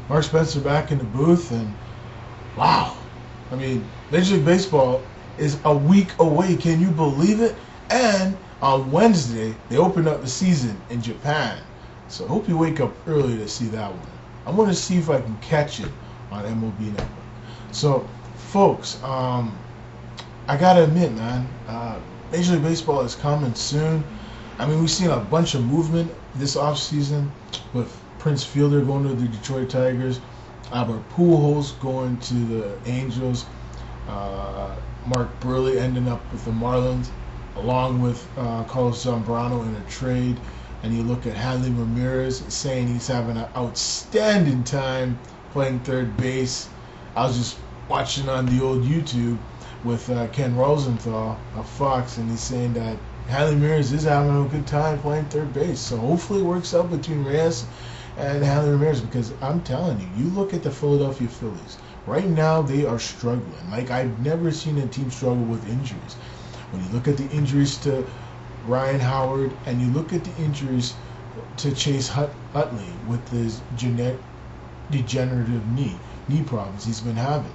Mark Spencer back in the booth, and wow. I mean, Major League Baseball is a week away. Can you believe it? And on Wednesday, they open up the season in Japan. So I hope you wake up early to see that one. I'm going to see if I can catch it on MLB Network. So, folks, I got to admit, man, Major League Baseball is coming soon. I mean, we've seen a bunch of movement this offseason with Prince Fielder going to the Detroit Tigers, Albert Pujols going to the Angels, Mark Burley ending up with the Marlins, along with Carlos Zambrano in a trade. And you look at Hanley Ramirez saying he's having an outstanding time playing third base. I was just watching on the old YouTube with Ken Rosenthal of Fox, and he's saying that Hanley Ramirez is having a good time playing third base. So hopefully it works out between Reyes and Hanley Ramirez, because I'm telling you, you look at the Philadelphia Phillies. Right now they are struggling. Like, I've never seen a team struggle with injuries. When you look at the injuries to Ryan Howard and you look at the injuries to Chase Utley with his degenerative knee problems he's been having.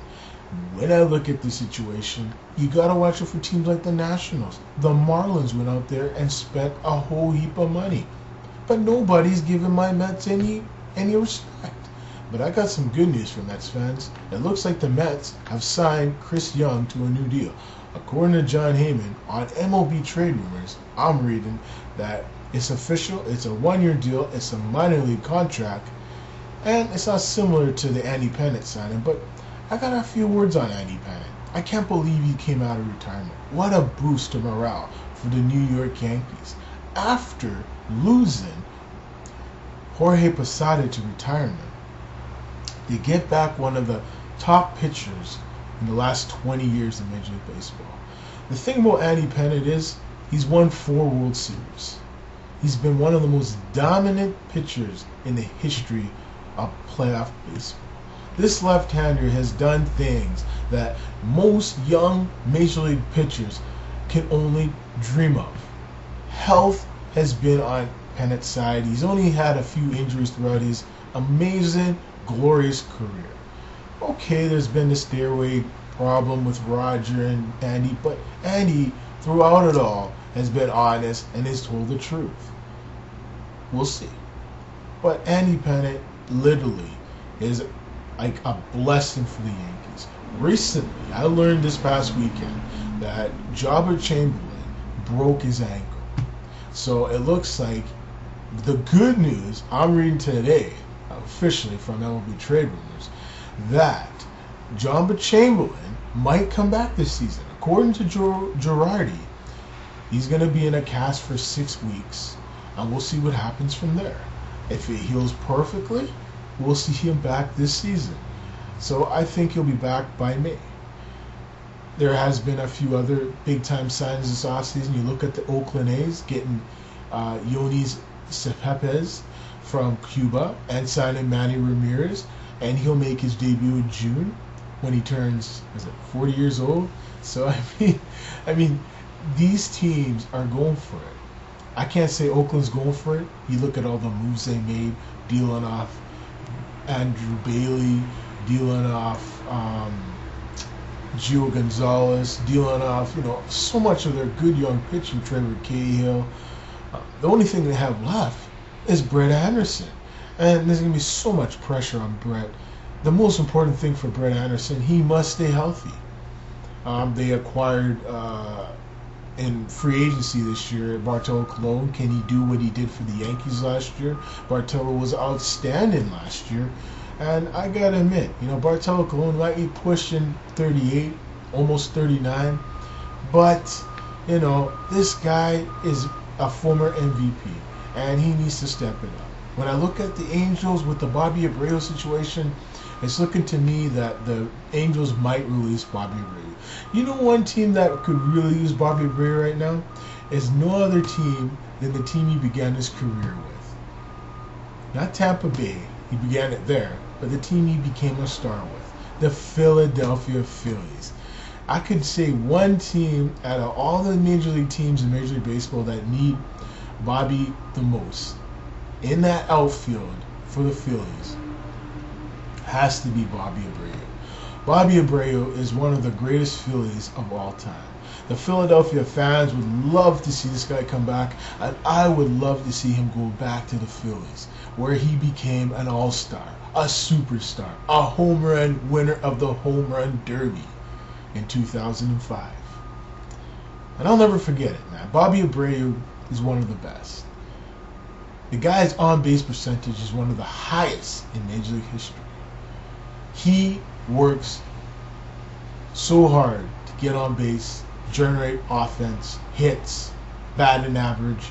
When I look at the situation, you got to watch out for teams like the Nationals. The Marlins went out there and spent a whole heap of money. But nobody's giving my Mets any respect. But I got some good news for Mets fans. It looks like the Mets have signed Chris Young to a new deal. According to John Heyman, on MLB Trade Rumors, I'm reading that it's official, it's a one-year deal, it's a minor league contract, and it's not similar to the Andy Pettitte signing, but I got a few words on Andy Pettitte. I can't believe he came out of retirement. What a boost to morale for the New York Yankees. After losing Jorge Posada to retirement, they get back one of the top pitchers in the last 20 years in Major League Baseball. The thing about Andy Pettitte is he's won 4 World Series. He's been one of the most dominant pitchers in the history of playoff baseball. This left-hander has done things that most young Major League pitchers can only dream of. Health has been on Pettitte's side. He's only had a few injuries throughout his amazing, glorious career. Okay, there's been the stairway problem with Roger and Andy, but Andy, throughout it all, has been honest and has told the truth. We'll see. But Andy Pettitte literally is like a blessing for the Yankees. Recently, I learned this past weekend that Jobber Chamberlain broke his ankle. So it looks like the good news I'm reading today, officially from MLB Trade Rumors, that Jobber Chamberlain might come back this season. According to Girardi, he's going to be in a cast for 6 weeks, and we'll see what happens from there. If it heals perfectly, we'll see him back this season. So I think he'll be back by May. There has been a few other big-time signings this offseason. You look at the Oakland A's getting Yonis Cespedes from Cuba and signing Manny Ramirez, and he'll make his debut in June when he turns, 40 years old. So I mean, these teams are going for it. I can't say Oakland's going for it. You look at all the moves they made, dealing off Andrew Bailey, dealing off Gio Gonzalez, dealing off, so much of their good young pitching, Trevor Cahill. The only thing they have left is Brett Anderson. And there's going to be so much pressure on Brett. The most important thing for Brett Anderson, he must stay healthy. They acquired in free agency this year Bartolo Colon. Can he do what he did for the Yankees last year? Bartolo was outstanding last year. And I got to admit, Bartolo Colon might be pushing 38, almost 39. But, this guy is a former MVP, and he needs to step it up. When I look at the Angels with the Bobby Abreu situation, it's looking to me that the Angels might release Bobby Abreu. One team that could really use Bobby Abreu right now is no other team than the team he began his career with. Not Tampa Bay, he began it there, but the team he became a star with, the Philadelphia Phillies. I could say one team out of all the major league teams in Major League Baseball that need Bobby the most in that outfield for the Phillies has to be Bobby Abreu. Bobby Abreu is one of the greatest Phillies of all time. The Philadelphia fans would love to see this guy come back, and I would love to see him go back to the Phillies, where he became an all-star, a superstar, a home run winner of the Home Run Derby in 2005. And I'll never forget it, man. Bobby Abreu is one of the best. The guy's on-base percentage is one of the highest in Major League history. He works so hard to get on base, generate offense, hits, batting average,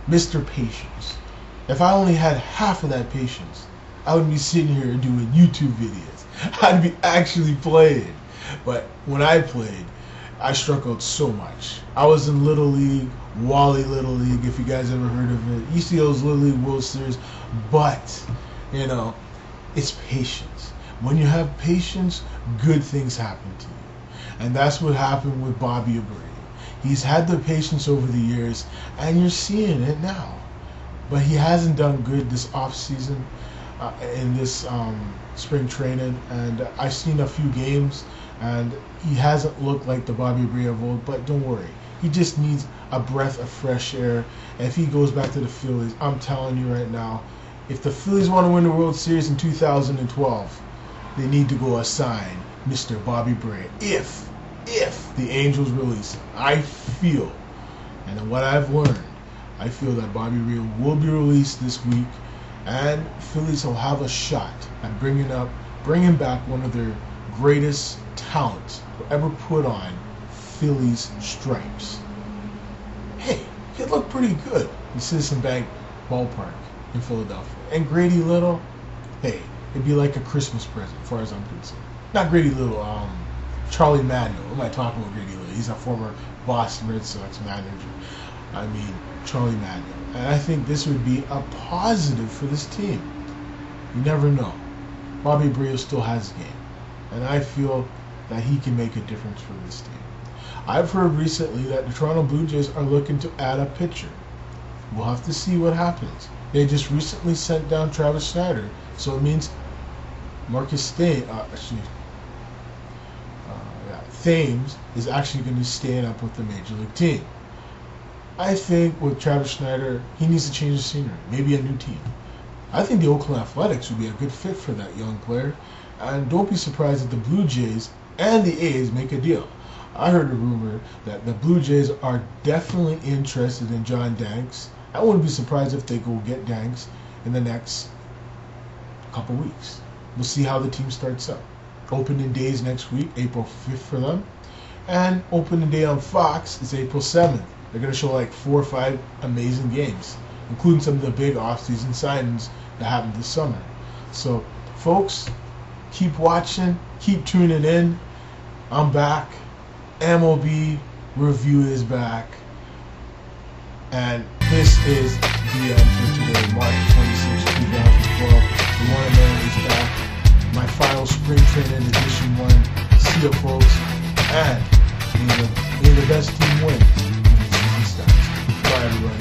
Mr. Patience. If I only had half of that patience, I would be sitting here doing YouTube videos. I'd be actually playing. But when I played, I struck out so much. I was in Little League, Wally Little League, if you guys ever heard of it. You see those Little League World Series. But, you know, it's patience. When you have patience, good things happen to you. And that's what happened with Bobby Abreu. He's had the patience over the years, and you're seeing it now. But he hasn't done good this offseason, in this spring training. And I've seen a few games, and he hasn't looked like the Bobby Abreu of old. But don't worry. He just needs a breath of fresh air. And if he goes back to the Phillies, I'm telling you right now, if the Phillies want to win the World Series in 2012, they need to go assign Mr. Bobby Abreu. If the Angels release him, I feel, and what I've learned, I feel that Bobby Abreu will be released this week, and Phillies will have a shot at bringing back one of their greatest talents to ever put on Phillies stripes. Hey, he looked pretty good in Citizen Bank Ballpark in Philadelphia. And Grady Little, hey, it'd be like a Christmas present, as far as I'm concerned. Not Grady Little, Charlie Madden. What am I talking about, Grady Little? He's a former Boston Red Sox manager. I mean, Charlie Madden. And I think this would be a positive for this team. You never know. Bobby Abreu still has game. And I feel that he can make a difference for this team. I've heard recently that the Toronto Blue Jays are looking to add a pitcher. We'll have to see what happens. They just recently sent down Travis Snyder, so it means Thames is actually going to stand up with the Major League team. I think with Travis Snyder, he needs to change the scenery, maybe a new team. I think the Oakland Athletics would be a good fit for that young player, and don't be surprised if the Blue Jays and the A's make a deal. I heard a rumor that the Blue Jays are definitely interested in John Danks. I wouldn't be surprised if they go get Danks in the next couple weeks. We'll see how the team starts up. Opening day is next week, April 5th for them. And opening day on Fox is April 7th. They're going to show like 4 or 5 amazing games, including some of the big off-season signings that happened this summer. So, folks, keep watching, keep tuning in. I'm back. MLB Review is back. And this is the end for today, March 26, 2012. The one and only is back. My final spring training edition 1. See you, folks. And may the best team win. Bye, everybody.